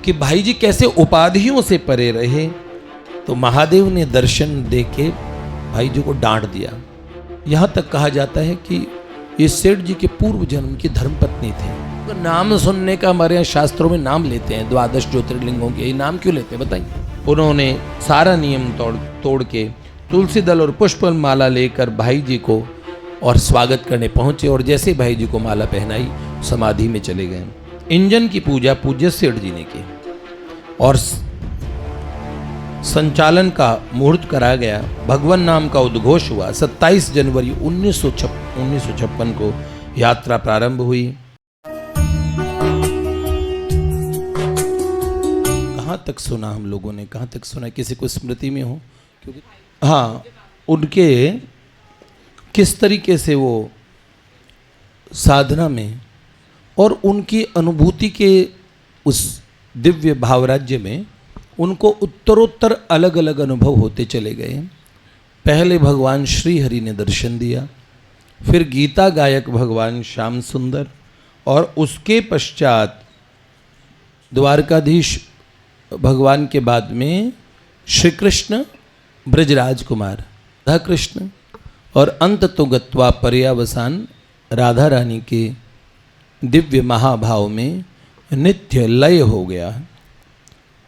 कि भाई जी कैसे उपाधियों से परे रहे, तो महादेव ने दर्शन देके भाई जी को डांट दिया। यहां तक कहा जाता है कि ये सेठ जी के पूर्व जन्म की धर्मपत्नी थे। तो नाम सुनने का हमारे यहाँ शास्त्रों में नाम लेते हैं, 12 ज्योतिर्लिंगों के, ये नाम क्यों लेते हैं बताइए। उन्होंने सारा नियम तोड़ के तुलसी दल और पुष्प माला लेकर भाई जी को और स्वागत करने पहुंचे, और जैसे भाई जी को माला पहनाई समाधि में चले गए। इंजन की पूजा पूज्य सेठ जी ने की और संचालन का मुहूर्त करा गया। भगवान नाम का उद्घोष हुआ। 27 जनवरी 1956 को यात्रा प्रारंभ हुई। कहाँ तक सुना हम लोगों ने, कहाँ तक सुना, किसी को स्मृति में हो? क्योंकि हाँ, उनके किस तरीके से वो साधना में और उनकी अनुभूति के उस दिव्य भावराज्य में उनको उत्तरोत्तर अलग अलग अनुभव होते चले गए। पहले भगवान श्री हरि ने दर्शन दिया, फिर गीता गायक भगवान श्याम सुंदर, और उसके पश्चात द्वारकाधीश भगवान के बाद में श्री कृष्ण ब्रजराज कुमार राधा कृष्ण, और अंत तो गत्वा पर्यावसान राधा रानी के दिव्य महाभाव में नित्य लय हो गया।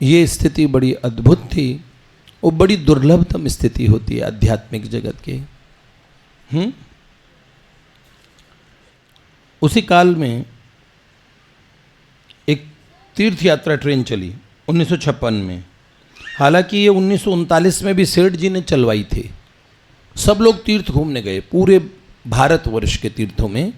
ये स्थिति बड़ी अद्भुत थी, वो बड़ी दुर्लभतम स्थिति होती है आध्यात्मिक जगत के। उसी काल में एक तीर्थ यात्रा ट्रेन चली 1956 में। हालांकि ये 1939 में भी सेठ जी ने चलवाई थी। सब लोग तीर्थ घूमने गए पूरे भारतवर्ष के तीर्थों में।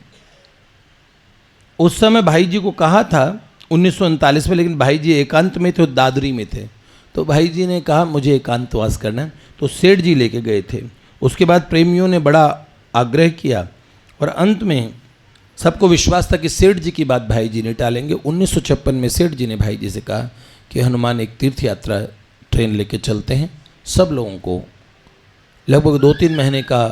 उस समय भाई जी को कहा था 1939 में, लेकिन भाई जी एकांत में थे, दादरी में थे, तो भाई जी ने कहा मुझे एकांतवास करना है, तो सेठ जी लेके गए थे। उसके बाद प्रेमियों ने बड़ा आग्रह किया और अंत में सबको विश्वास था कि सेठ जी की बात भाई जी नहीं टालेंगे। 1956 में सेठ जी ने भाई जी से कहा कि हनुमान एक तीर्थ यात्रा ट्रेन लेके चलते हैं। सब लोगों को लगभग 2-3 महीने का,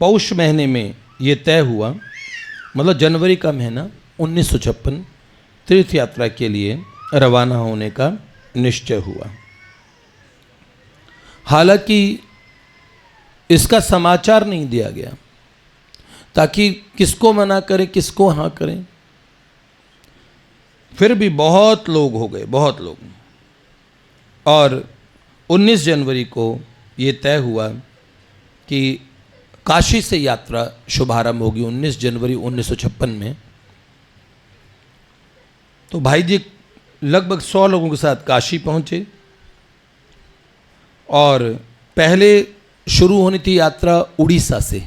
पौष महीने में ये तय हुआ, मतलब जनवरी का महीना 1956 तीर्थ यात्रा के लिए रवाना होने का निश्चय हुआ। हालांकि इसका समाचार नहीं दिया गया ताकि किसको मना करें किसको हाँ करें। फिर भी बहुत लोग हो गए, बहुत लोग, और 19 जनवरी को ये तय हुआ कि काशी से यात्रा शुभारंभ होगी 19 जनवरी 1956 में। तो भाई जी लगभग 100 लोगों के साथ काशी पहुंचे और पहले शुरू होनी थी यात्रा उड़ीसा से,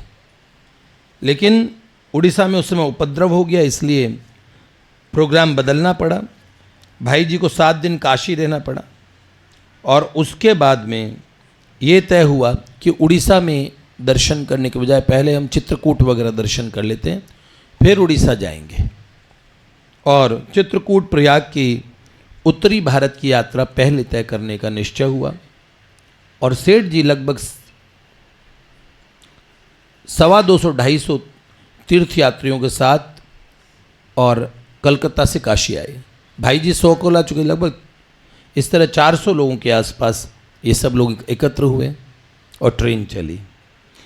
लेकिन उड़ीसा में उस समय उपद्रव हो गया, इसलिए प्रोग्राम बदलना पड़ा। भाई जी को 7 दिन काशी रहना पड़ा और उसके बाद में ये तय हुआ कि उड़ीसा में दर्शन करने के बजाय पहले हम चित्रकूट वगैरह दर्शन कर लेते हैं, फिर उड़ीसा जाएंगे। और चित्रकूट प्रयाग की उत्तरी भारत की यात्रा पहले तय करने का निश्चय हुआ और सेठ जी लगभग 250-250 तीर्थ यात्रियों के साथ और कलकत्ता से काशी आए। भाई जी 100 को ला चुके, लगभग इस तरह 400 लोगों के आसपास ये सब लोग एकत्र हुए और ट्रेन चली।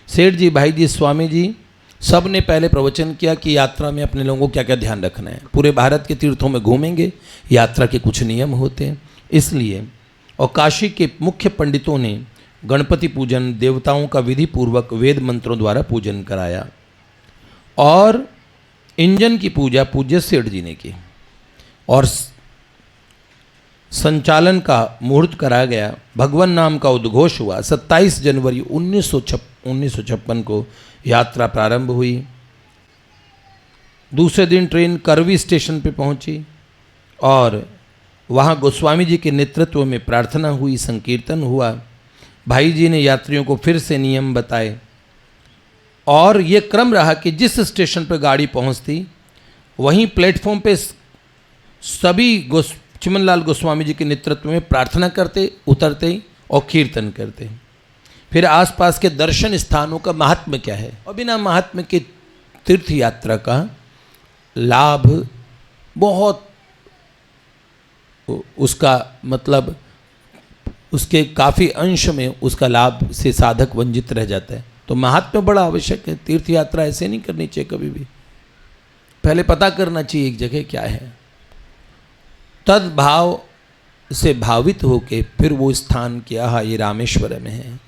सेठ जी, भाई जी, स्वामी जी सब ने पहले प्रवचन किया कि यात्रा में अपने लोगों को क्या क्या ध्यान रखना है। पूरे भारत के तीर्थों में घूमेंगे, यात्रा के कुछ नियम होते हैं इसलिए। और काशी के मुख्य पंडितों ने गणपति पूजन, देवताओं का विधि पूर्वक वेद मंत्रों द्वारा पूजन कराया और इंजन की पूजा पूज्य सेठ जी ने की और संचालन का मुहूर्त करा गया। भगवान नाम का उद्घोष हुआ। 27 जनवरी 1956 को यात्रा प्रारंभ हुई। दूसरे दिन ट्रेन करवी स्टेशन पे पहुंची और वहां गोस्वामी जी के नेतृत्व में प्रार्थना हुई, संकीर्तन हुआ। भाई जी ने यात्रियों को फिर से नियम बताए और ये क्रम रहा कि जिस स्टेशन पर गाड़ी पहुंचती वहीं प्लेटफॉर्म पे सभी चिमनलाल गोस्वामी जी के नेतृत्व में प्रार्थना करते, उतरते और कीर्तन करते। फिर आसपास के दर्शन स्थानों का महात्म्य क्या है और बिना महात्म्य के तीर्थ यात्रा का लाभ बहुत उसका मतलब उसके काफ़ी अंश में उसका लाभ से साधक वंचित रह जाता है। तो महात्म्य बड़ा आवश्यक है। तीर्थ यात्रा ऐसे नहीं करनी चाहिए कभी भी। पहले पता करना चाहिए एक जगह क्या है, तद भाव से भावित होके फिर वो स्थान किया, हाँ ये रामेश्वर में है,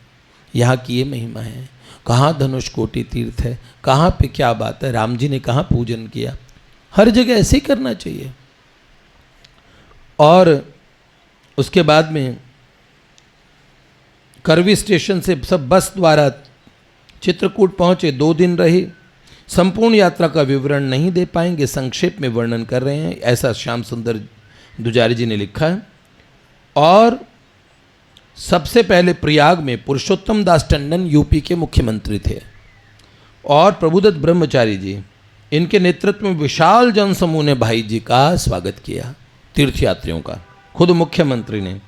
यहाँ की ये महिमा है, कहाँ धनुष कोटि तीर्थ है, कहाँ पे क्या बात है, राम जी ने कहाँ पूजन किया, हर जगह ऐसे ही करना चाहिए। और उसके बाद में करवी स्टेशन से सब बस द्वारा चित्रकूट पहुँचे, 2 दिन रहे। संपूर्ण यात्रा का विवरण नहीं दे पाएंगे, संक्षेप में वर्णन कर रहे हैं, ऐसा श्याम सुंदर दुजारी जी ने लिखा है। और सबसे पहले प्रयाग में पुरुषोत्तम दास टंडन यूपी के मुख्यमंत्री थे और प्रभुदत्त ब्रह्मचारी जी, इनके नेतृत्व में विशाल जनसमूह ने भाई जी का स्वागत किया, तीर्थयात्रियों का। खुद मुख्यमंत्री ने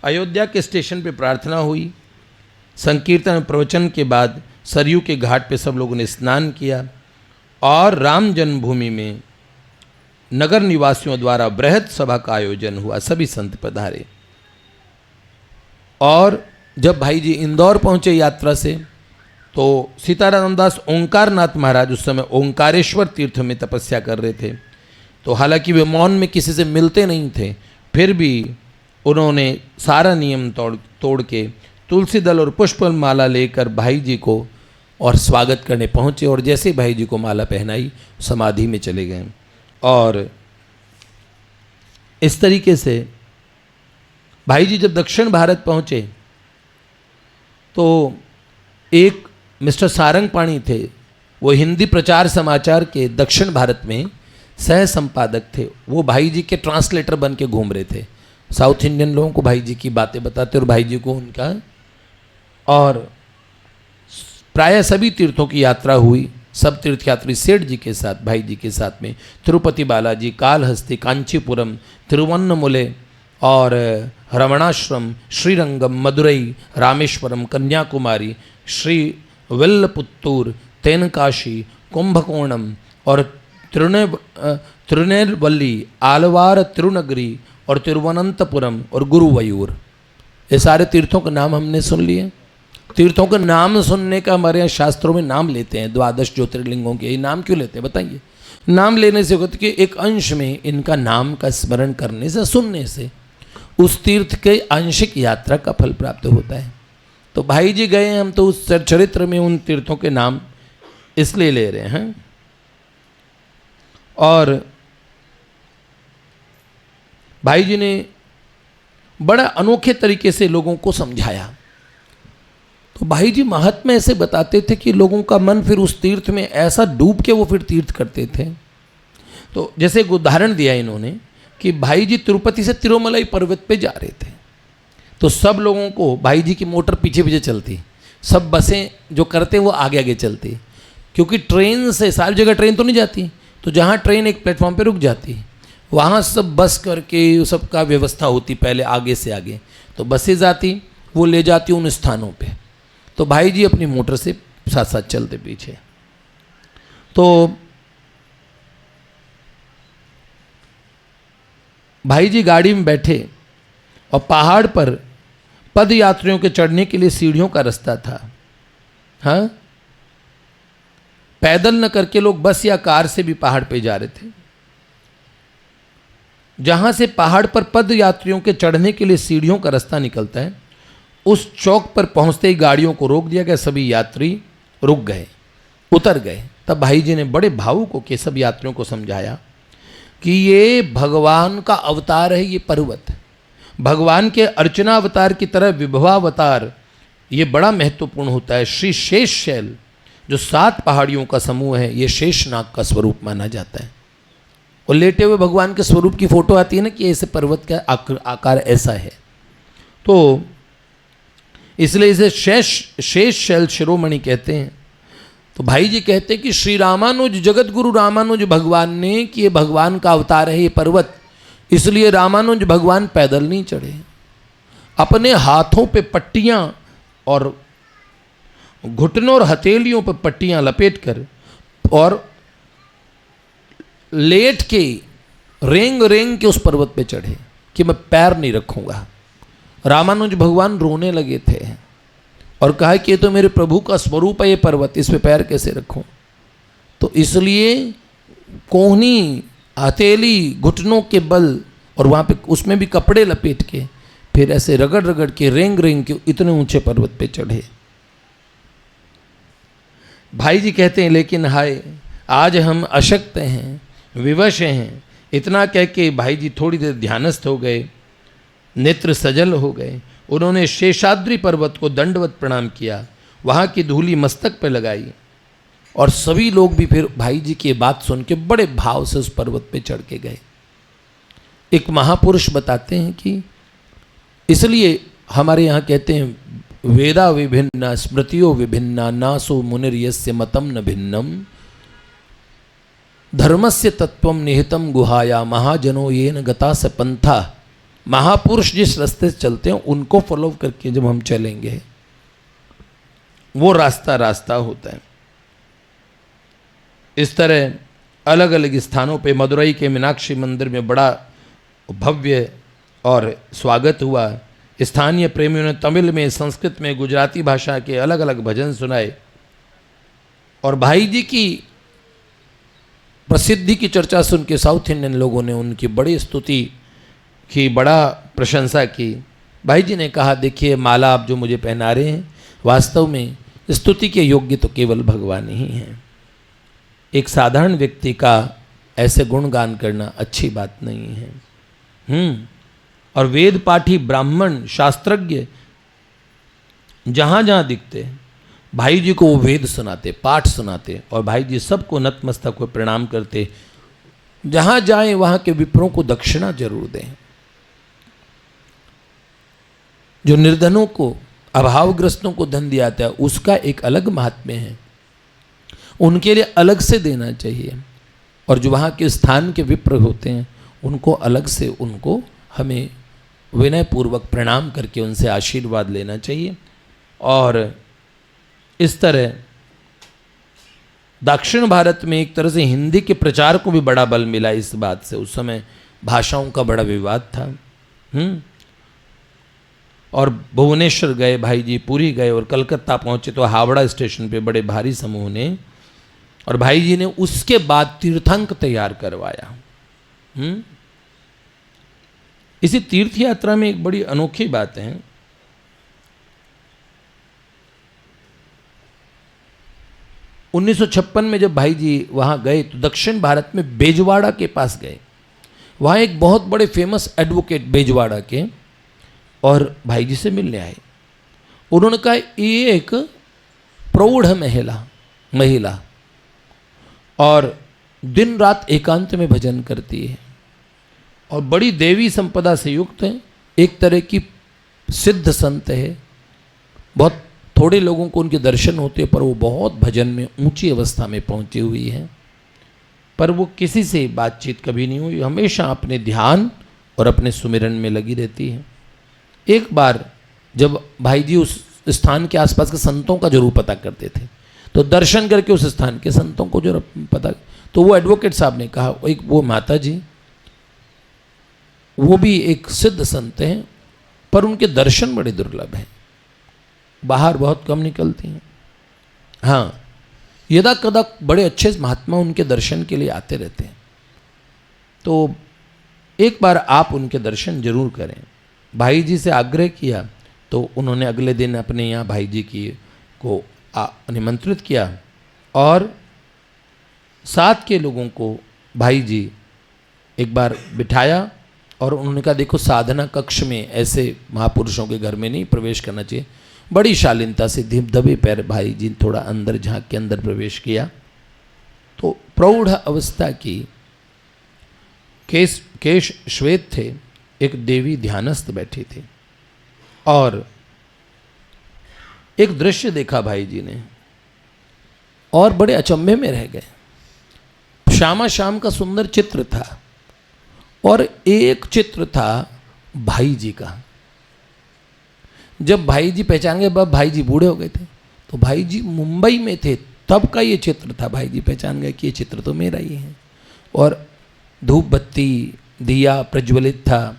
अयोध्या के स्टेशन पे प्रार्थना हुई, संकीर्तन प्रवचन के बाद सरयू के घाट पे सब लोगों ने स्नान किया और राम जन्मभूमि में नगर निवासियों द्वारा बृहद सभा का आयोजन हुआ, सभी संत पधारे। और जब भाई जी इंदौर पहुंचे यात्रा से, तो सीताराम दास ओंकारनाथ महाराज उस समय ओंकारेश्वर तीर्थ में तपस्या कर रहे थे। तो हालांकि वे मौन में किसी से मिलते नहीं थे, फिर भी उन्होंने सारा नियम तोड़ के तुलसी दल और पुष्प माला लेकर भाई जी को और स्वागत करने पहुँचे। और जैसे भाई जी को माला पहनाई, समाधि में चले गए। और इस तरीके से भाई जी जब दक्षिण भारत पहुँचे, तो एक मिस्टर सारंगपाणी थे, वो हिंदी प्रचार समाचार के दक्षिण भारत में सह संपादक थे। वो भाई जी के ट्रांसलेटर बन के घूम रहे थे, साउथ इंडियन लोगों को भाई जी की बातें बताते और भाई जी को उनका। और प्रायः सभी तीर्थों की यात्रा हुई, सब तीर्थयात्री सेठ जी के साथ, भाई जी के साथ में तिरुपति बालाजी, कालहस्ती, कांचीपुरम, तिरुवन्नमुले और रमणाश्रम, श्रीरंगम, मदुरई, रामेश्वरम, कन्याकुमारी, श्री विल्लपुत्तूर, तेनकाशी, कुंभकोणम और तिरुनेलवल्ली, आलवार, तिरुनगरी और तिरुवनंतपुरम और गुरुवायूर, ये सारे तीर्थों के नाम हमने सुन लिए। तीर्थों के नाम सुनने का हमारे यहाँ शास्त्रों में नाम लेते हैं, 12 ज्योतिर्लिंगों के। ये नाम क्यों लेते हैं बताइए? नाम लेने से होता है कि एक अंश में इनका नाम का स्मरण करने से, सुनने से उस तीर्थ के आंशिक यात्रा का फल प्राप्त होता है। तो भाई जी गए, हम तो उस चरित्र में उन तीर्थों के नाम इसलिए ले रहे हैं। और भाई जी ने बड़ा अनोखे तरीके से लोगों को समझाया। तो भाई जी महात्मा ऐसे बताते थे कि लोगों का मन फिर उस तीर्थ में ऐसा डूब के वो फिर तीर्थ करते थे। तो जैसे एक उदाहरण दिया इन्होंने कि भाई जी तिरुपति से तिरुमलाई पर्वत पे जा रहे थे, तो सब लोगों को भाई जी की मोटर पीछे पीछे चलती, सब बसें जो करते वो आगे आगे चलती, क्योंकि ट्रेन से सारी जगह ट्रेन तो नहीं जाती। तो जहाँ ट्रेन एक प्लेटफॉर्म पे रुक जाती, वहाँ सब बस करके सबका व्यवस्था होती पहले आगे से आगे। तो बसें जाती, वो ले जाती उन स्थानों पे। तो भाई जी अपनी मोटर से साथ साथ चलते पीछे। तो भाई जी गाड़ी में बैठे और पहाड़ पर पद यात्रियों के चढ़ने के लिए सीढ़ियों का रास्ता था। हाँ, पैदल न करके लोग बस या कार से भी पहाड़ पे जा रहे थे। जहां से पहाड़ पर पद यात्रियों के चढ़ने के लिए सीढ़ियों का रास्ता निकलता है, उस चौक पर पहुंचते ही गाड़ियों को रोक दिया गया। सभी यात्री रुक गए, उतर गए। तब भाई जी ने बड़े भावुक होकर सब यात्रियों को समझाया कि ये भगवान का अवतार है, ये पर्वत भगवान के अर्चना अवतार की तरह विभवावतार ये बड़ा महत्वपूर्ण होता है। श्री शेष शैल जो 7 पहाड़ियों का समूह है, ये शेषनाग का स्वरूप माना जाता है। और लेटे हुए भगवान के स्वरूप की फोटो आती है ना कि ऐसे पर्वत का आकार ऐसा है। तो इसलिए इसे शेष शैल शिरोमणि कहते हैं। तो भाई जी कहते हैं कि श्री रामानुज, जगत गुरु रामानुज भगवान ने कि ये भगवान का अवतार है ये पर्वत, इसलिए रामानुज भगवान पैदल नहीं चढ़े, अपने हाथों पे पट्टियां और घुटनों और हथेलियों पर पट्टियां लपेटकर और लेट के रेंग रेंग के उस पर्वत पे चढ़े। कि मैं पैर नहीं रखूंगा। रामानुज भगवान रोने लगे थे और कहा कि ये तो मेरे प्रभु का स्वरूप है, ये पर्वत, इस पे पैर कैसे रखूं। तो इसलिए कोहनी, हथेली, घुटनों के बल, और वहाँ पे उसमें भी कपड़े लपेट के फिर ऐसे रगड़ रगड़ के रेंग रेंग के इतने ऊंचे पर्वत पे चढ़े। भाई जी कहते हैं लेकिन हाय आज हम अशक्त हैं, विवश हैं। इतना कह के भाई जी थोड़ी देर ध्यानस्थ हो गए, नेत्र सजल हो गए। उन्होंने शेषाद्रि पर्वत को दंडवत प्रणाम किया, वहाँ की धूली मस्तक पे लगाई और सभी लोग भी फिर भाई जी की बात सुन के बड़े भाव से उस पर्वत पे चढ़ के गए। एक महापुरुष बताते हैं कि इसलिए हमारे यहाँ कहते हैं वेदा विभिन्ना स्मृतियों विभिन्ना नासो मुनिर्यस्य मतम न भिन्नम धर्मस्य तत्वम निहितम गुहाया महाजनो ये न गता स पंथा। महापुरुष जिस रास्ते से चलते हैं उनको फॉलो करके जब हम चलेंगे वो रास्ता रास्ता होता है। इस तरह अलग अलग स्थानों पे मदुरई के मीनाक्षी मंदिर में बड़ा भव्य और स्वागत हुआ। स्थानीय प्रेमियों ने तमिल में, संस्कृत में, गुजराती भाषा के अलग अलग भजन सुनाए और भाई जी की प्रसिद्धि की चर्चा सुन के साउथ इंडियन लोगों ने उनकी बड़ी स्तुति की, बड़ा प्रशंसा की। भाई जी ने कहा देखिए माला आप जो मुझे पहना रहे हैं वास्तव में स्तुति के योग्य तो केवल भगवान ही हैं। एक साधारण व्यक्ति का ऐसे गुणगान करना अच्छी बात नहीं है। और वेद पाठी ब्राह्मण शास्त्रज्ञ जहाँ जहाँ दिखते भाई जी को वो वेद सुनाते, पाठ सुनाते और भाई जी सबको नतमस्तक को प्रणाम करते। जहाँ जाएं वहाँ के विप्रों को दक्षिणा जरूर दें। जो निर्धनों को, अभावग्रस्तों को धन दिया जाता है उसका एक अलग महात्म्य है, उनके लिए अलग से देना चाहिए। और जो वहाँ के स्थान के विप्र होते हैं उनको अलग से, उनको हमें विनयपूर्वक प्रणाम करके उनसे आशीर्वाद लेना चाहिए। और इस तरह दक्षिण भारत में एक तरह से हिंदी के प्रचार को भी बड़ा बल मिला इस बात से। उस समय भाषाओं का बड़ा विवाद था। और भुवनेश्वर गए भाई जी, पुरी गए और कलकत्ता पहुंचे तो हावड़ा स्टेशन पे बड़े भारी समूह ने, और भाई जी ने उसके बाद तीर्थंक तैयार करवाया। इसी तीर्थ यात्रा में एक बड़ी अनोखी बात है। उन्नीस 1956 में जब भाई जी वहां गए तो दक्षिण भारत में बेजवाड़ा के पास गए। वहां एक बहुत बड़े फेमस एडवोकेट बेजवाड़ा के और भाई जी से मिलने आए। उन्होंने कहा ये एक प्रौढ़ महिला और दिन रात एकांत में भजन करती है और बड़ी देवी संपदा से युक्त है, एक तरह की सिद्ध संत है। बहुत थोड़े लोगों को उनके दर्शन होते हैं पर वो बहुत भजन में ऊंची अवस्था में पहुंची हुई है। पर वो किसी से बातचीत कभी नहीं हुई, हमेशा अपने ध्यान और अपने सुमिरन में लगी रहती है। एक बार जब भाई जी उस स्थान के आसपास के संतों का जरूर पता करते थे तो दर्शन करके उस स्थान के संतों को जो पता, तो वो एडवोकेट साहब ने कहा एक वो माता जी वो भी एक सिद्ध संत हैं पर उनके दर्शन बड़े दुर्लभ हैं, बाहर बहुत कम निकलती हैं। हाँ, यदा कदा बड़े अच्छे महात्मा उनके दर्शन के लिए आते रहते हैं, तो एक बार आप उनके दर्शन जरूर करें। भाई जी से आग्रह किया तो उन्होंने अगले दिन अपने यहाँ भाई जी की को निमंत्रित किया और साथ के लोगों को भाई जी एक बार बिठाया और उन्होंने कहा देखो साधना कक्ष में ऐसे महापुरुषों के घर में नहीं प्रवेश करना चाहिए। बड़ी शालीनता से दबे पैर भाई जी थोड़ा अंदर झांक के अंदर प्रवेश किया तो प्रौढ़ अवस्था की केश श्वेत थे, एक देवी ध्यानस्थ बैठी थी और एक दृश्य देखा भाई जी ने और बड़े अचंभे में रह गए। श्यामा श्याम का सुंदर चित्र था और एक चित्र था भाई जी का। जब भाई जी पहचान गए, भाई जी बूढ़े हो गए थे, तो भाई जी मुंबई में थे तब का ये चित्र था। भाई जी पहचान गए कि ये चित्र तो मेरा ही है और धूप बत्ती दिया प्रज्वलित था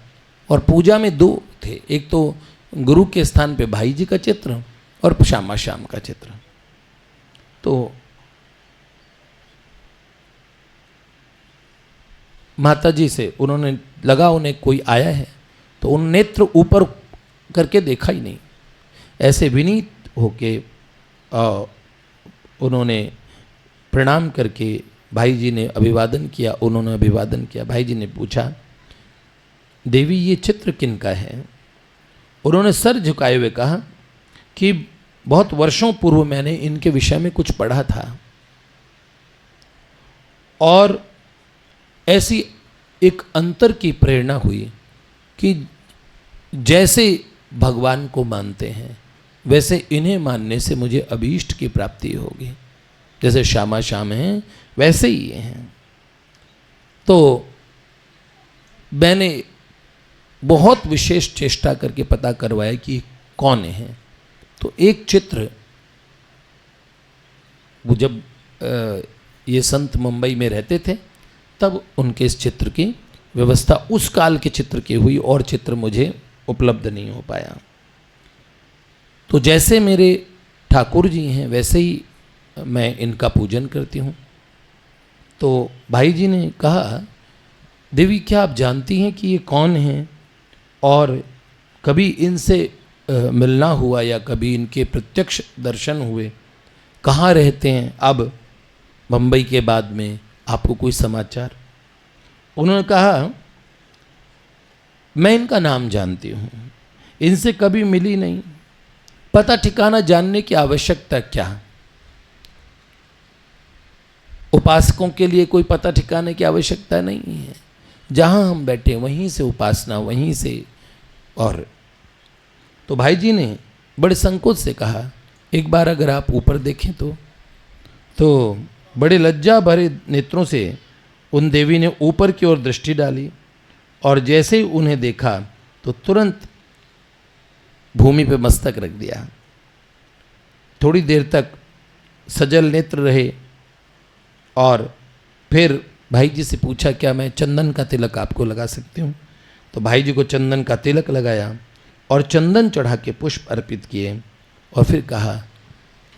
और पूजा में दो थे, एक तो गुरु के स्थान पे भाई जी का चित्र और श्यामा श्याम का चित्र। तो माता जी से उन्होंने लगा उन्हें कोई आया है, तो उन नेत्र ऊपर करके देखा ही नहीं, ऐसे विनीत होके उन्होंने प्रणाम करके भाई जी ने अभिवादन किया, उन्होंने अभिवादन किया। भाई जी ने पूछा, देवी ये चित्र किन का है? उन्होंने सर झुकाए हुए कहा कि बहुत वर्षों पूर्व मैंने इनके विषय में कुछ पढ़ा था और ऐसी एक अंतर की प्रेरणा हुई कि जैसे भगवान को मानते हैं वैसे इन्हें मानने से मुझे अभीष्ट की प्राप्ति होगी। जैसे श्यामा श्याम हैं वैसे ही ये हैं। तो मैंने बहुत विशेष चेष्टा करके पता करवाया कि कौन है। तो एक चित्र, वो जब ये संत मुंबई में रहते थे तब उनके इस चित्र की व्यवस्था उस काल के चित्र की हुई, और चित्र मुझे उपलब्ध नहीं हो पाया। तो जैसे मेरे ठाकुर जी हैं वैसे ही मैं इनका पूजन करती हूँ। तो भाई जी ने कहा, देवी क्या आप जानती हैं कि ये कौन हैं और कभी इनसे मिलना हुआ या कभी इनके प्रत्यक्ष दर्शन हुए? कहाँ रहते हैं अब मुंबई के बाद में? आपको कोई समाचार? उन्होंने कहा, मैं इनका नाम जानती हूँ, इनसे कभी मिली नहीं, पता ठिकाना जानने की आवश्यकता क्या? उपासकों के लिए कोई पता ठिकाने की आवश्यकता नहीं है, जहाँ हम बैठे वहीं से उपासना, वहीं से। और तो भाई जी ने बड़े संकोच से कहा, एक बार अगर आप ऊपर देखें तो बड़े लज्जा भरे नेत्रों से उन देवी ने ऊपर की ओर दृष्टि डाली और जैसे ही उन्हें देखा तो तुरंत भूमि पे मस्तक रख दिया। थोड़ी देर तक सजल नेत्र रहे और फिर भाई जी से पूछा, क्या मैं चंदन का तिलक आपको लगा सकती हूँ? तो भाई जी को चंदन का तिलक लगाया और चंदन चढ़ा के पुष्प अर्पित किए और फिर कहा,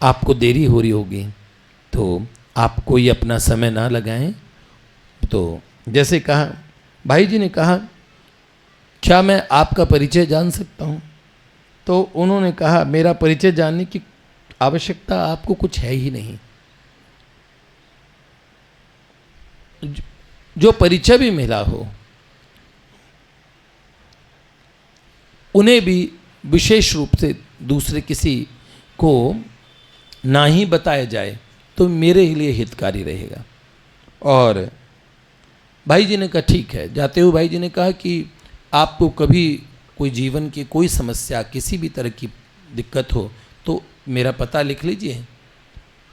आपको देरी हो रही होगी तो आप कोई अपना समय ना लगाएं। तो जैसे कहा, भाई जी ने कहा, क्या मैं आपका परिचय जान सकता हूँ? तो उन्होंने कहा, मेरा परिचय जानने की आवश्यकता आपको कुछ है ही नहीं। जो परिचय भी मिला हो उन्हें भी विशेष रूप से दूसरे किसी को ना ही बताया जाए तो मेरे लिए हितकारी रहेगा। और भाई जी ने कहा, ठीक है। जाते हुए भाई जी ने कहा कि आपको कभी कोई जीवन की कोई समस्या, किसी भी तरह की दिक्कत हो तो मेरा पता लिख लीजिए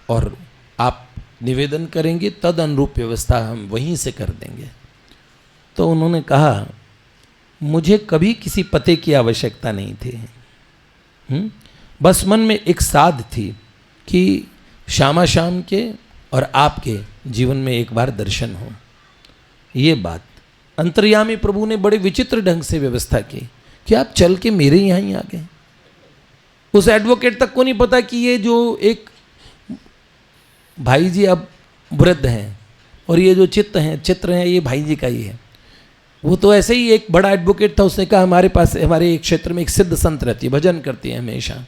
और आप निवेदन करेंगे, तद अनुरूप व्यवस्था हम वहीं से कर देंगे। तो उन्होंने कहा, मुझे कभी किसी पते की आवश्यकता नहीं थी, बस मन में एक साध थी कि श्यामा श्याम के और आपके जीवन में एक बार दर्शन हो। ये बात अंतर्यामी प्रभु ने बड़े विचित्र ढंग से व्यवस्था की कि आप चल के मेरे यहाँ ही आ गए। उस एडवोकेट तक को नहीं पता कि ये जो एक भाई जी अब वृद्ध हैं और ये जो चित्र हैं ये भाई जी का ही है। वो तो ऐसे ही एक बड़ा एडवोकेट था, उसने कहा, हमारे पास हमारे एक क्षेत्र में एक सिद्ध संत रहती है, भजन करती है हमेशा।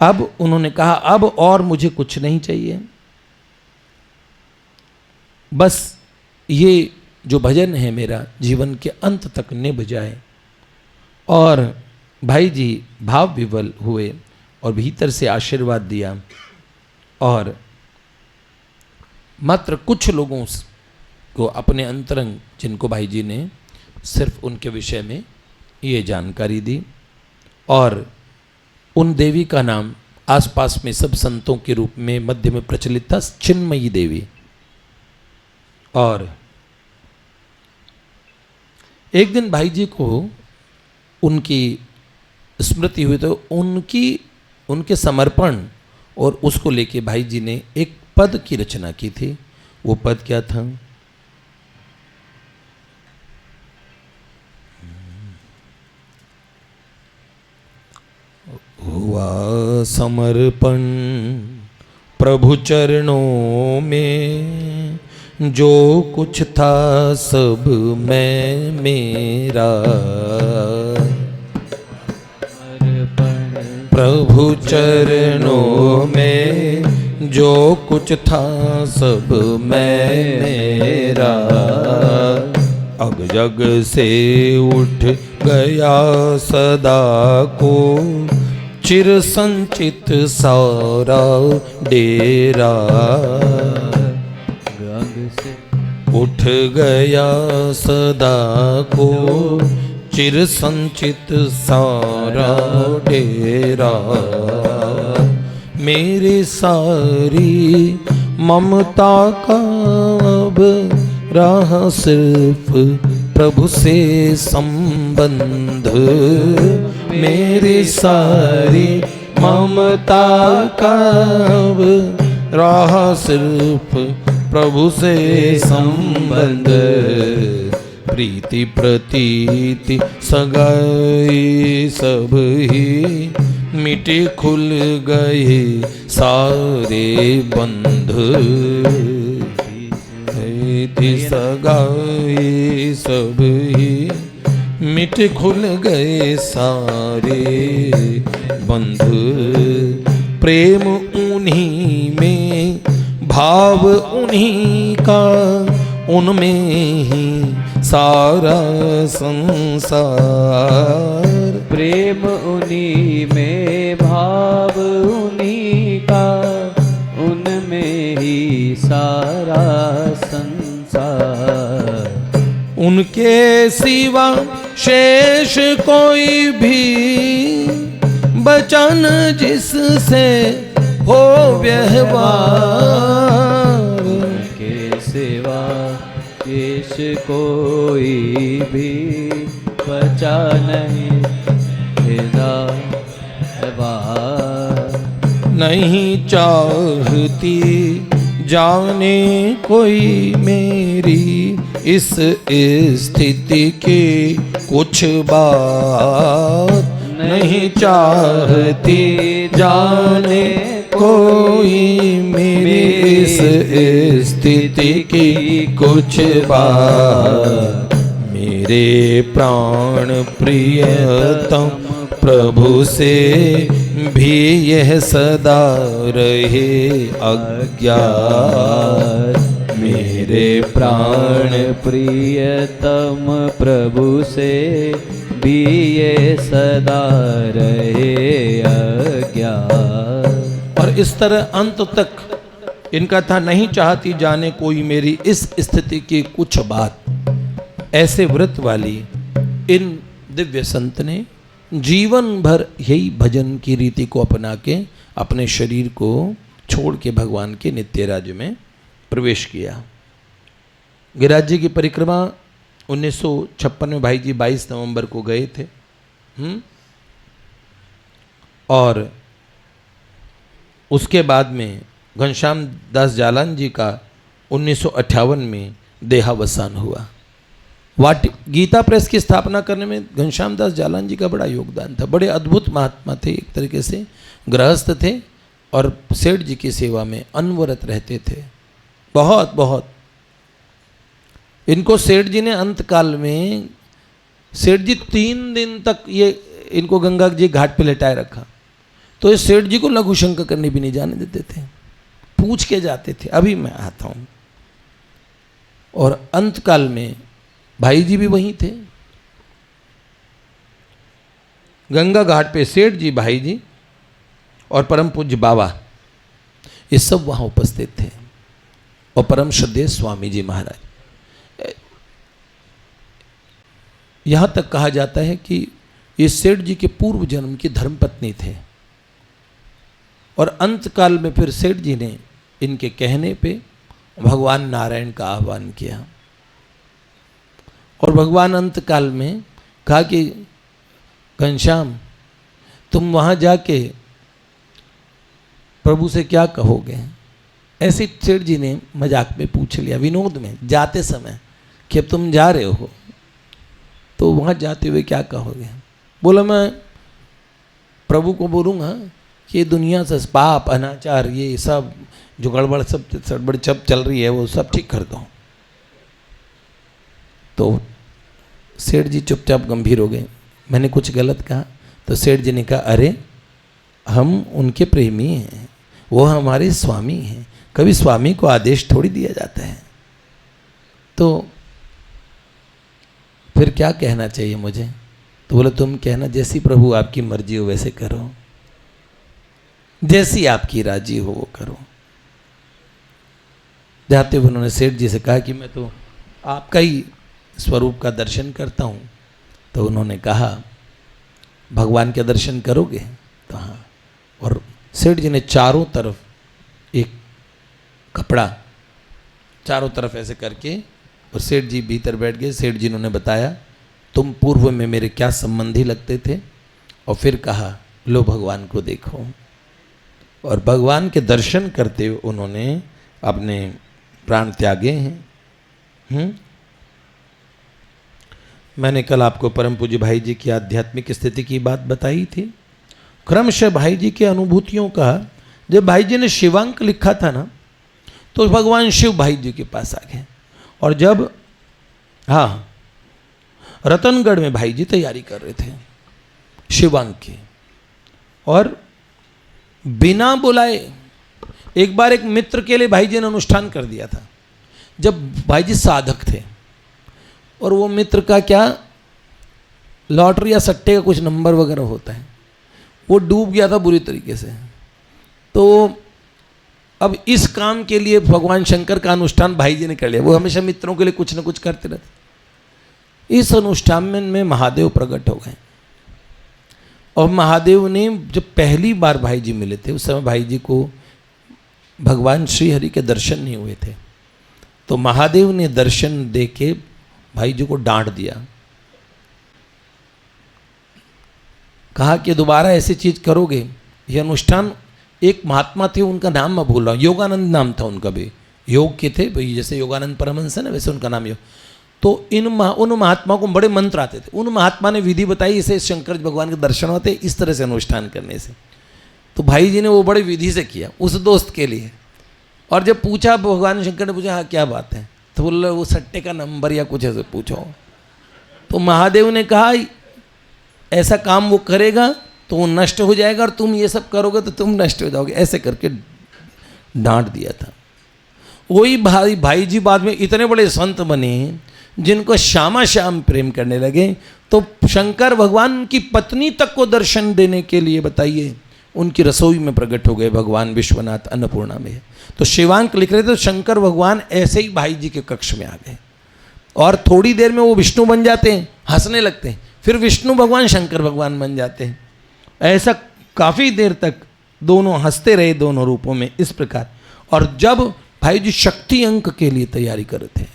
अब उन्होंने कहा, अब और मुझे कुछ नहीं चाहिए, बस ये जो भजन है मेरा जीवन के अंत तक निभ जाए। और भाई जी भाव विवल हुए और भीतर से आशीर्वाद दिया और मात्र कुछ लोगों को अपने अंतरंग, जिनको भाई जी ने सिर्फ उनके विषय में ये जानकारी दी, और उन देवी का नाम आसपास में सब संतों के रूप में मध्य में प्रचलित था, चिन्मयी देवी। और एक दिन भाई जी को उनकी स्मृति हुई तो उनके समर्पण और उसको लेके भाई जी ने एक पद की रचना की थी। वो पद क्या था? हुआ समर्पण प्रभु चरणों में, जो कुछ था सब मैं मेरा। प्रभु चरणों में जो कुछ था सब मैं मेरा। अब जग से उठ गया सदा को चिर संचित सारा डेरा। उठ गया सदा को चिर संचित सारा डेरा। मेरी सारी ममता का अब रहा सिर्फ प्रभु से संबंध। मेरी सारी ममता का अब रहा सिर्फ प्रभु से संबंध। प्रीति प्रतीति सगाई सब ही मिटे खुल गए सारे बंध। प्रीति सगाई सब ही मिटे खुल गए सारे बंध। प्रेम उन्हीं में भाव उन्हीं का, उनमें ही सारा संसार। प्रेम उन्हीं में भाव उन्हीं का, उनमें ही सारा संसार। उनके सिवा शेष कोई भी बचा न जिससे हो व्यवहार। उनके सिवा शेष कोई भी बचा नहीं नहीं चाहती जाने कोई मेरी इस स्थिति की कुछ बात। नहीं चाहती जाने कोई मेरी इस स्थिति की कुछ बात। मेरे प्राण प्रियतम प्रभु से भी यह सदा रहे अज्ञात। मेरे प्राण प्रियतम प्रभु से भी ये सदा रहे अज्ञात। और इस तरह अंत तक इनका था नहीं चाहती जाने कोई मेरी इस स्थिति की कुछ बात। ऐसे व्रत वाली इन दिव्य संत ने जीवन भर यही भजन की रीति को अपना के अपने शरीर को छोड़ के भगवान के नित्य राज्य में प्रवेश किया। गिरिराज जी की परिक्रमा 1956 में भाई जी 22 नवंबर को गए थे। और उसके बाद में घनश्याम दास जालान जी का 1958 में देहावसान हुआ। गीता प्रेस की स्थापना करने में घनश्याम दास जालान जी का बड़ा योगदान था। बड़े अद्भुत महात्मा थे, एक तरीके से गृहस्थ थे और सेठ जी की सेवा में अनवरत रहते थे। बहुत बहुत इनको सेठ जी ने अंतकाल में, सेठ जी 3 दिन तक ये इनको गंगा जी घाट पे लेटाए रखा, तो इस सेठ जी को लघु शंका करने भी नहीं जाने देते थे, पूछ के जाते थे अभी मैं आता हूँ। और अंतकाल में भाई जी भी वहीं थे, गंगा घाट पे सेठ जी, भाई जी और परम पूज्य बाबा, ये सब वहाँ उपस्थित थे। और परम श्रद्धेय स्वामी जी महाराज। यहाँ तक कहा जाता है कि ये सेठ जी के पूर्व जन्म की धर्मपत्नी थे और अंतकाल में फिर सेठ जी ने इनके कहने पे भगवान नारायण का आह्वान किया और भगवान अंतकाल में कहा कि घनश्याम तुम वहाँ जाके प्रभु से क्या कहोगे। ऐसे सेठ जी ने मजाक में पूछ लिया, विनोद में, जाते समय कि अब तुम जा रहे हो तो वहाँ जाते हुए क्या कहोगे। बोला मैं प्रभु को बोलूँगा कि ये दुनिया से पाप अनाचार ये सब जो गड़बड़ सब सड़बड़ सब चल रही है वो सब ठीक कर दो। तो सेठ जी चुपचाप गंभीर हो गए। मैंने कुछ गलत कहा तो सेठ जी ने कहा, अरे हम उनके प्रेमी हैं, वो हमारे स्वामी हैं, कभी स्वामी को आदेश थोड़ी दिया जाता है। तो फिर क्या कहना चाहिए मुझे? तो बोले तुम कहना जैसी प्रभु आपकी मर्जी हो वैसे करो, जैसी आपकी राजी हो वो करो। जाते हुए उन्होंने सेठ जी से कहा कि मैं तो आपका ही स्वरूप का दर्शन करता हूँ। तो उन्होंने कहा भगवान के दर्शन करोगे? तो हाँ। और सेठ जी ने चारों तरफ एक कपड़ा चारों तरफ ऐसे करके और सेठ जी भीतर बैठ गए। सेठ जी ने बताया तुम पूर्व में मेरे क्या संबंधी लगते थे, और फिर कहा लो भगवान को देखो। और भगवान के दर्शन करते हुए उन्होंने अपने प्राण त्यागे हैं। मैंने कल आपको परम पूज्य भाई जी की आध्यात्मिक स्थिति की बात बताई थी। क्रमशः भाई जी की अनुभूतियों का जब भाई जी ने शिवांक लिखा था ना, तो भगवान शिव भाई जी के पास आ गए। और जब हाँ रतनगढ़ में भाई जी तैयारी कर रहे थे शिवांक की, और बिना बुलाए एक बार एक मित्र के लिए भाई जी ने अनुष्ठान कर दिया था। जब भाई जी साधक थे और वो मित्र का क्या लॉटरी या सट्टे का कुछ नंबर वगैरह होता है, वो डूब गया था बुरी तरीके से। तो अब इस काम के लिए भगवान शंकर का अनुष्ठान भाई जी ने कर लिया। वो हमेशा मित्रों के लिए कुछ न कुछ करते रहते। इस अनुष्ठान में महादेव प्रकट हो गए। और महादेव ने जब पहली बार भाई जी मिले थे, उस समय भाई जी को भगवान श्री हरि के दर्शन नहीं हुए थे। तो महादेव ने दर्शन दे के भाई जी को डांट दिया, कहा कि दोबारा ऐसी चीज करोगे। ये अनुष्ठान एक महात्मा थे, उनका नाम मैं भूल रहा हूँ, योगानंद नाम था उनका भी, योग के थे भाई, जैसे योगानंद परमहंस है ना वैसे उनका नाम योग। तो उन महात्मा को बड़े मंत्र आते थे। उन महात्मा ने विधि बताई, इसे शंकर भगवान के दर्शन होते इस तरह से अनुष्ठान करने से। तो भाई जी ने वो बड़े विधि से किया उस दोस्त के लिए। और जब पूछा भगवान शंकर ने पूछा हाँ क्या बात है, तो बोल वो सट्टे का नंबर या कुछ ऐसे पूछो। तो महादेव ने कहा ऐसा काम वो करेगा तो वो नष्ट हो जाएगा, और तुम ये सब करोगे तो तुम नष्ट हो जाओगे, ऐसे करके डांट दिया था। वही भाई जी बाद में इतने बड़े संत बने जिनको श्यामा श्याम प्रेम करने लगे। तो शंकर भगवान की पत्नी तक को दर्शन देने के लिए बताइए उनकी रसोई में प्रकट हो गए भगवान विश्वनाथ अन्नपूर्णा में। तो शिवांक लिख रहे थे तो शंकर भगवान ऐसे ही भाई जी के कक्ष में आ गए, और थोड़ी देर में वो विष्णु बन जाते हैं, हंसने लगते हैं, फिर विष्णु भगवान शंकर भगवान बन जाते हैं। ऐसा काफ़ी देर तक दोनों हंसते रहे दोनों रूपों में इस प्रकार। और जब भाई जी शक्ति अंक के लिए तैयारी कर रहे थे,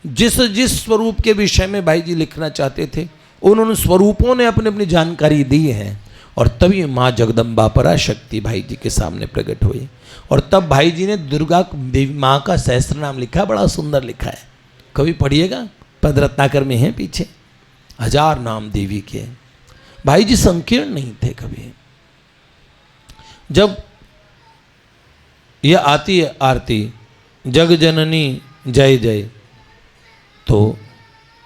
जिस स्वरूप के विषय में भाई जी लिखना चाहते थे उन्होंने स्वरूपों ने अपनी अपनी जानकारी दी है। और तभी माँ जगदम्बा पराशक्ति भाई जी के सामने प्रकट हुई। और तब भाई जी ने दुर्गा देवी माँ का सहस्त्र नाम लिखा, बड़ा सुंदर लिखा है, कभी पढ़िएगा, पदरत्नाकर में है पीछे, 1000 नाम देवी के। भाई जी संकीर्ण नहीं थे कभी। जब यह आती है आरती जग जननी जय जय, तो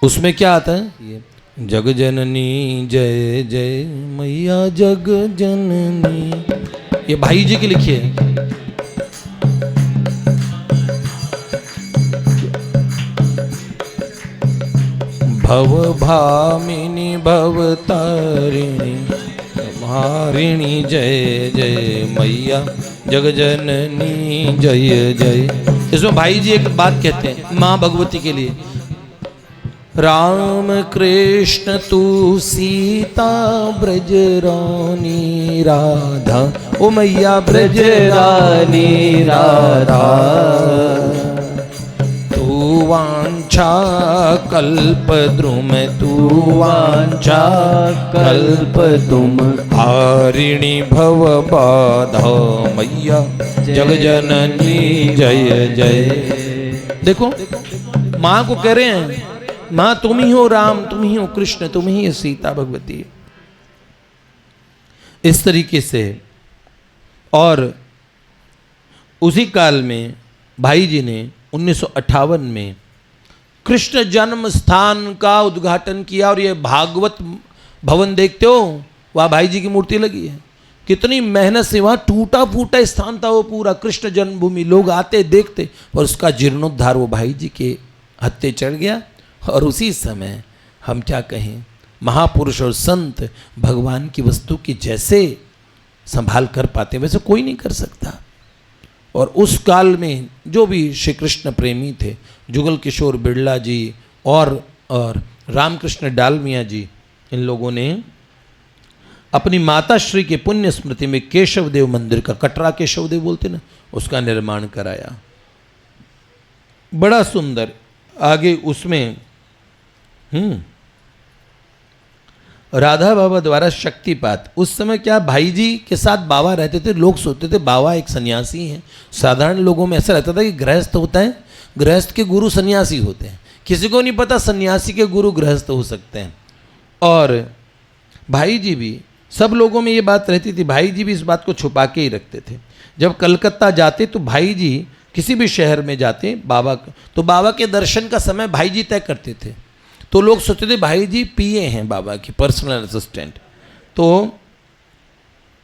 उसमें क्या आता है, ये जग जननी जय जय मैया जग जननी, ये भाई जी की लिखी है। भव भामिनी भव तारिणी मारिणी जय जय मैया जग जननी जय जय। इसमें भाई जी एक बात कहते हैं माँ भगवती के लिए, राम कृष्ण तू सीता ब्रज रानी राधा, ओ मैया ब्रज रानी राधा, तू वांछा कल्प द्रुम तू वांछा कल्प तुम, हारिणी भव बाधा मैया जग जननी जय जय। देखो माँ को कह रहे हैं माँ तुम ही हो राम, तुम ही हो कृष्ण, तुम ही सीता भगवती। इस तरीके से। और उसी काल में भाई जी ने 1958 में कृष्ण जन्म स्थान का उद्घाटन किया। और ये भागवत भवन देखते हो, वहाँ भाई जी की मूर्ति लगी है। कितनी मेहनत से, वहाँ टूटा फूटा स्थान था वो पूरा, कृष्ण जन्मभूमि, लोग आते देखते, और उसका जीर्णोद्धार वो भाई जी के हत्थे चढ़ गया। और उसी समय हम क्या कहें, महापुरुष और संत भगवान की वस्तु की जैसे संभाल कर पाते वैसे कोई नहीं कर सकता। और उस काल में जो भी श्री कृष्ण प्रेमी थे, जुगल किशोर बिड़ला जी और रामकृष्ण डालमिया जी, इन लोगों ने अपनी माता श्री के पुण्य स्मृति में केशव देव मंदिर का, कटरा केशव देव बोलते ना, उसका निर्माण कराया। बड़ा सुंदर। आगे उसमें राधा बाबा द्वारा शक्तिपात। उस समय क्या, भाई जी के साथ बाबा रहते थे। लोग सोचते थे बाबा एक सन्यासी हैं। साधारण लोगों में ऐसा रहता था कि गृहस्थ होता है, गृहस्थ के गुरु सन्यासी होते हैं। किसी को नहीं पता सन्यासी के गुरु गृहस्थ हो सकते हैं। और भाई जी भी, सब लोगों में ये बात रहती थी, भाई जी भी इस बात को छुपा के ही रखते थे। जब कलकत्ता जाते तो भाई जी किसी भी शहर में जाते बाबा, तो बाबा के दर्शन का समय भाई जी तय करते थे। तो लोग सोचते थे भाई जी पीए हैं बाबा की पर्सनल असिस्टेंट। तो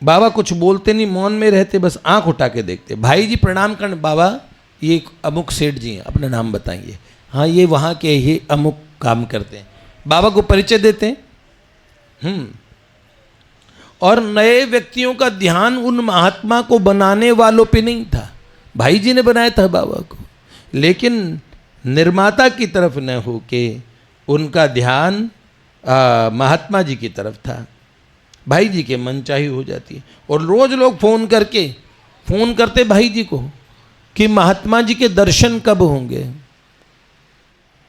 बाबा कुछ बोलते नहीं, मौन में रहते, बस आंख उठा के देखते। भाई जी प्रणाम करने, बाबा ये अमुक सेठ जी हैं, अपना नाम बताइए। हाँ ये वहाँ के ही अमुक काम करते हैं। बाबा को परिचय देते हैं। और नए व्यक्तियों का ध्यान उन महात्मा को बनाने वालों पे नहीं था, भाई जी ने बनाया था बाबा को। लेकिन निर्माता की तरफ न हो के उनका ध्यान महात्मा जी की तरफ था। भाई जी के मनचाही हो जाती है। और रोज लोग फोन करते भाई जी को कि महात्मा जी के दर्शन कब होंगे।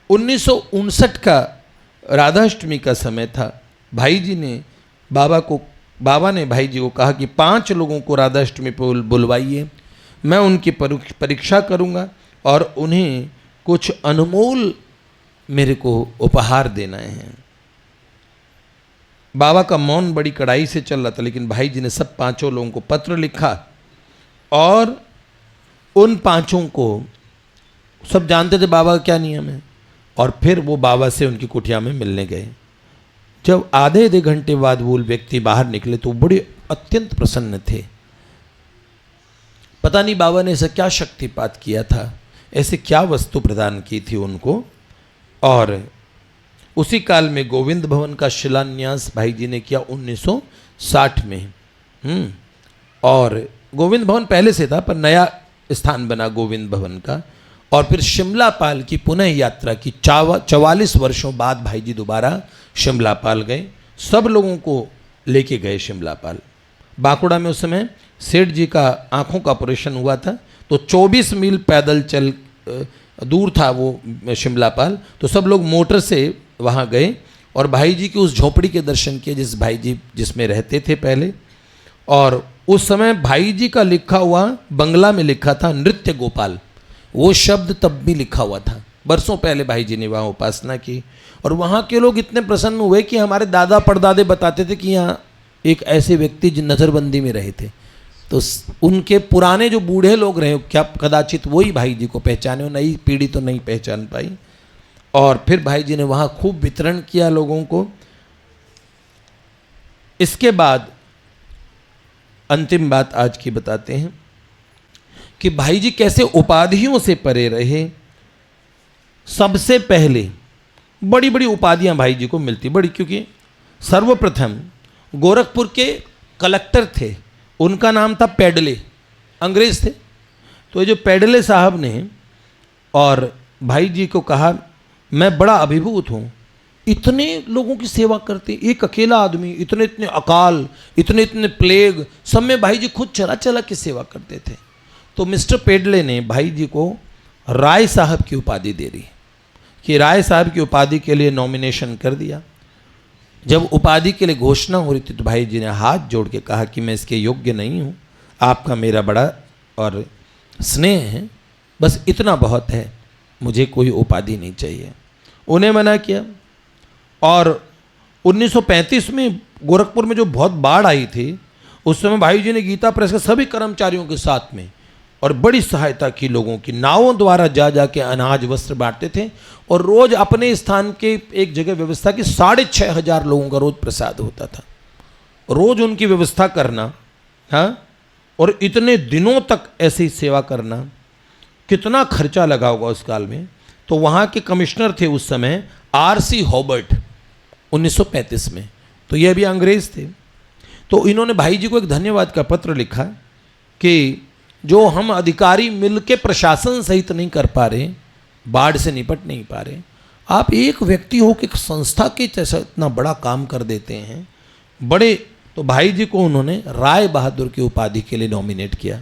1959 का राधाष्टमी का समय था। भाई जी ने बाबा ने भाई जी को कहा कि 5 लोगों को राधाष्टमी पर बुलवाइए, मैं उनकी परीक्षा करूंगा और उन्हें कुछ अनमोल मेरे को उपहार देना है। बाबा का मौन बड़ी कड़ाई से चल रहा था, लेकिन भाई जी ने सब 5 लोगों को पत्र लिखा और उन 5 को, सब जानते थे बाबा का क्या नियम है, और फिर वो बाबा से उनकी कुटिया में मिलने गए। जब आधे घंटे बाद वो व्यक्ति बाहर निकले तो बड़े अत्यंत प्रसन्न थे। पता नहीं बाबा ने ऐसा क्या शक्तिपात किया था, ऐसे क्या वस्तु प्रदान की थी उनको। और उसी काल में गोविंद भवन का शिलान्यास भाई जी ने किया 1960 में। और गोविंद भवन पहले से था पर नया स्थान बना गोविंद भवन का। और फिर शिमला पाल की पुनः यात्रा की, 44 वर्षों बाद भाई जी दोबारा शिमला पाल गए। सब लोगों को लेके गए शिमला पाल। बांकुड़ा में उस समय सेठ जी का आंखों का ऑपरेशन हुआ था, तो 24 मील पैदल चल दूर था वो शिमला पाल। तो सब लोग मोटर से वहाँ गए और भाई जी की उस झोपड़ी के दर्शन किए जिस भाई जी जिसमें रहते थे पहले। और उस समय भाई जी का लिखा हुआ बंगला में लिखा था नृत्य गोपाल, वो शब्द तब भी लिखा हुआ था। बरसों पहले भाई जी ने वहाँ उपासना की। और वहाँ के लोग इतने प्रसन्न हुए कि हमारे दादा परदादे बताते थे कि यहाँ एक ऐसे व्यक्ति जो नज़रबंदी में रहे थे। तो उनके पुराने जो बूढ़े लोग रहे, क्या कदाचित वही भाई जी को पहचाने, नई पीढ़ी तो नहीं पहचान पाई। और फिर भाई जी ने वहाँ खूब वितरण किया लोगों को। इसके बाद अंतिम बात आज की बताते हैं कि भाई जी कैसे उपाधियों से परे रहे। सबसे पहले बड़ी बड़ी उपाधियां भाई जी को मिलती बड़ी, क्योंकि सर्वप्रथम गोरखपुर के कलेक्टर थे, उनका नाम था पेडले, अंग्रेज थे। तो ये जो पेडले साहब ने और भाई जी को कहा मैं बड़ा अभिभूत हूँ, इतने लोगों की सेवा करते, एक अकेला आदमी, इतने इतने अकाल, इतने इतने प्लेग, सब में भाई जी खुद चला चला की सेवा करते थे। तो मिस्टर पेडले ने भाई जी को राय साहब की उपाधि दे दी कि राय साहब की उपाधि के लिए नॉमिनेशन कर दिया। जब उपाधि के लिए घोषणा हो रही थी तो भाई जी ने हाथ जोड़ के कहा कि मैं इसके योग्य नहीं हूँ, आपका मेरा बड़ा और स्नेह है, बस इतना बहुत है, मुझे कोई उपाधि नहीं चाहिए। उन्हें मना किया। और 1935 में गोरखपुर में जो बहुत बाढ़ आई थी, उस समय भाई जी ने गीता प्रेस के सभी कर्मचारियों के साथ में और बड़ी सहायता की, लोगों की नावों द्वारा जा जाके अनाज वस्त्र बांटते थे और रोज अपने स्थान के एक जगह व्यवस्था की 6,500 लोगों का रोज प्रसाद होता था। रोज उनकी व्यवस्था करना, हाँ, और इतने दिनों तक ऐसी सेवा करना, कितना खर्चा लगा होगा उस काल में। तो वहाँ के कमिश्नर थे उस समय आर.सी. हॉबर्ट 1935 में, तो ये भी अंग्रेज थे। तो इन्होंने भाई जी को एक धन्यवाद का पत्र लिखा कि जो हम अधिकारी मिलके प्रशासन सहित नहीं कर पा रहे, बाढ़ से निपट नहीं पा रहे, आप एक व्यक्ति हो कि एक संस्था के जैसा इतना बड़ा काम कर देते हैं, बड़े। तो भाई जी को उन्होंने राय बहादुर की उपाधि के लिए नॉमिनेट किया।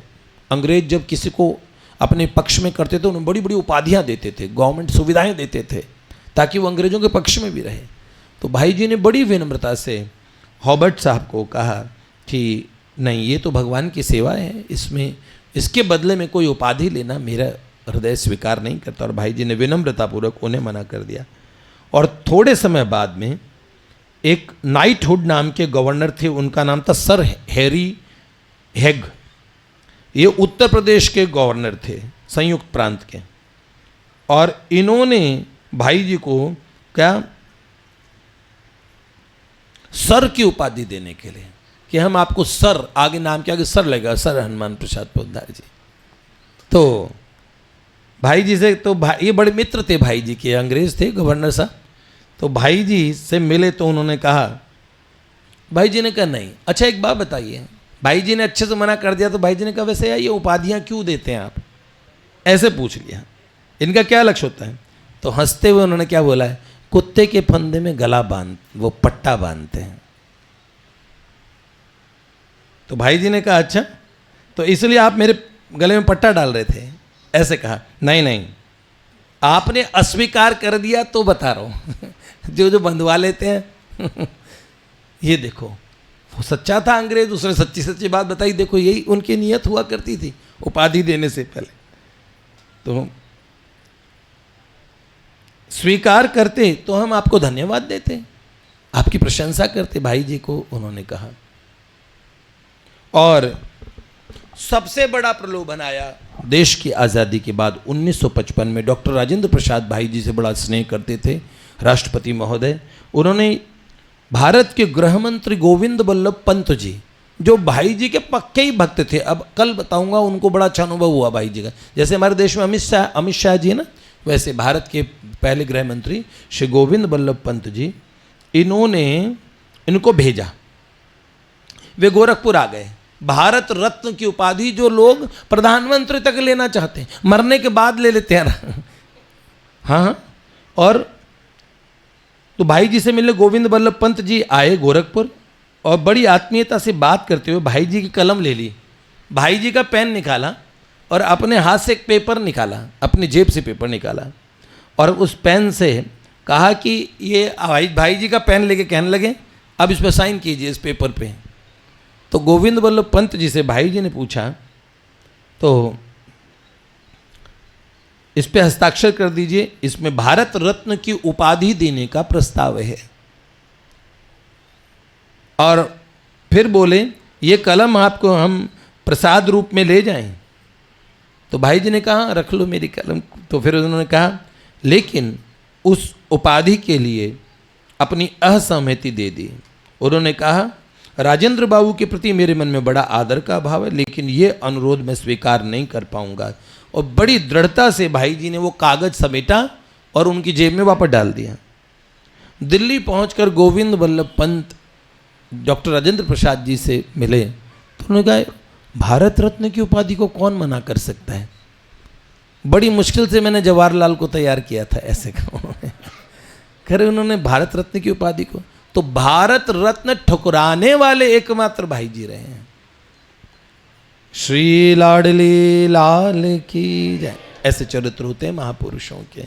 अंग्रेज जब किसी को अपने पक्ष में करते थे उन्हें बड़ी बड़ी उपाधियां देते थे, गवर्नमेंट सुविधाएं देते थे ताकि वो अंग्रेजों के पक्ष में भी रहे। तो भाई जी ने बड़ी विनम्रता से हॉबर्ट साहब को कहा कि नहीं, ये तो भगवान की सेवा है, इसमें इसके बदले में कोई उपाधि लेना मेरा हृदय स्वीकार नहीं करता। और भाई जी ने विनम्रतापूर्वक उन्हें मना कर दिया। और थोड़े समय बाद में एक नाइटहुड नाम के गवर्नर थे, उनका नाम था सर हैरी हेग। ये उत्तर प्रदेश के गवर्नर थे, संयुक्त प्रांत के। और इन्होंने भाई जी को क्या सर की उपाधि देने के लिए कि हम आपको सर, आगे नाम के आगे सर लगेगा, सर हनुमान प्रसाद पोद्दार जी। तो भाई जी से, तो भाई ये बड़े मित्र थे भाई जी के, अंग्रेज थे गवर्नर साहब। तो भाई जी से मिले तो उन्होंने कहा, भाई जी ने कहा नहीं, अच्छा एक बात बताइए। भाई जी ने अच्छे से मना कर दिया। तो भाई जी ने कहा वैसे यार ये उपाधियां क्यों देते हैं आप, ऐसे पूछ लिया, इनका क्या लक्ष्य होता है। तो हंसते हुए उन्होंने क्या बोला है, कुत्ते के फंदे में गला बांध, वो पट्टा बांधते हैं। तो भाई जी ने कहा अच्छा, तो इसलिए आप मेरे गले में पट्टा डाल रहे थे, ऐसे कहा। नहीं नहीं, आपने अस्वीकार कर दिया तो बता रहा हूं जो जो बंधवा लेते हैं ये देखो, वो सच्चा था अंग्रेज, उसने सच्ची सच्ची बात बताई। देखो यही उनकी नीयत हुआ करती थी उपाधि देने से पहले। तो स्वीकार करते तो हम आपको धन्यवाद देते, आपकी प्रशंसा करते, भाई जी को उन्होंने कहा। और सबसे बड़ा प्रलोभन आया देश की आज़ादी के बाद 1955 में। डॉक्टर राजेंद्र प्रसाद भाई जी से बड़ा स्नेह करते थे, राष्ट्रपति महोदय। उन्होंने भारत के गृह मंत्री गोविंद बल्लभ पंत जी, जो भाई जी के पक्के ही भक्त थे, अब कल बताऊंगा, उनको बड़ा अच्छा अनुभव हुआ भाई जी का। जैसे हमारे देश में अमित शाह जी है ना, वैसे भारत के पहले गृह मंत्री श्री गोविंद बल्लभ पंत जी, इन्होंने इनको भेजा। वे गोरखपुर आ गए। भारत रत्न की उपाधि जो लोग प्रधानमंत्री तक लेना चाहते हैं, मरने के बाद ले लेते हैं ना हाँ। और तो भाई जी से मिलने गोविंद बल्लभ पंत जी आए गोरखपुर और बड़ी आत्मीयता से बात करते हुए भाई जी की कलम ले ली, भाई जी का पेन निकाला और अपने हाथ से एक पेपर निकाला, अपनी जेब से पेपर निकाला और उस पेन से कहा कि ये भाई जी का पेन लेके कहने लगे अब इस पर साइन कीजिए इस पेपर पे। तो गोविंद बल्लभ पंत जी से भाई जी ने पूछा, तो इस पे हस्ताक्षर कर दीजिए, इसमें भारत रत्न की उपाधि देने का प्रस्ताव है। और फिर बोले ये कलम आपको हम प्रसाद रूप में ले जाएं। तो भाई जी ने कहा रख लो मेरी कलम। तो फिर उन्होंने कहा लेकिन उस उपाधि के लिए अपनी असहमति दे दी। उन्होंने कहा राजेंद्र बाबू के प्रति मेरे मन में बड़ा आदर का भाव है, लेकिन ये अनुरोध मैं स्वीकार नहीं कर पाऊंगा। और बड़ी दृढ़ता से भाई जी ने वो कागज समेटा और उनकी जेब में वापस डाल दिया। दिल्ली पहुंचकर गोविंद बल्लभ पंत डॉक्टर राजेंद्र प्रसाद जी से मिले तो उन्होंने कहा भारत रत्न की उपाधि को कौन मना कर सकता है, बड़ी मुश्किल से मैंने जवाहरलाल को तैयार किया था, ऐसे कहा खैर उन्होंने भारत रत्न की उपाधि को, तो भारत रत्न ठुकराने वाले एकमात्र भाई जी रहे हैं। श्री लाडली लाल की जय। ऐसे चरित्र होते हैं महापुरुषों के।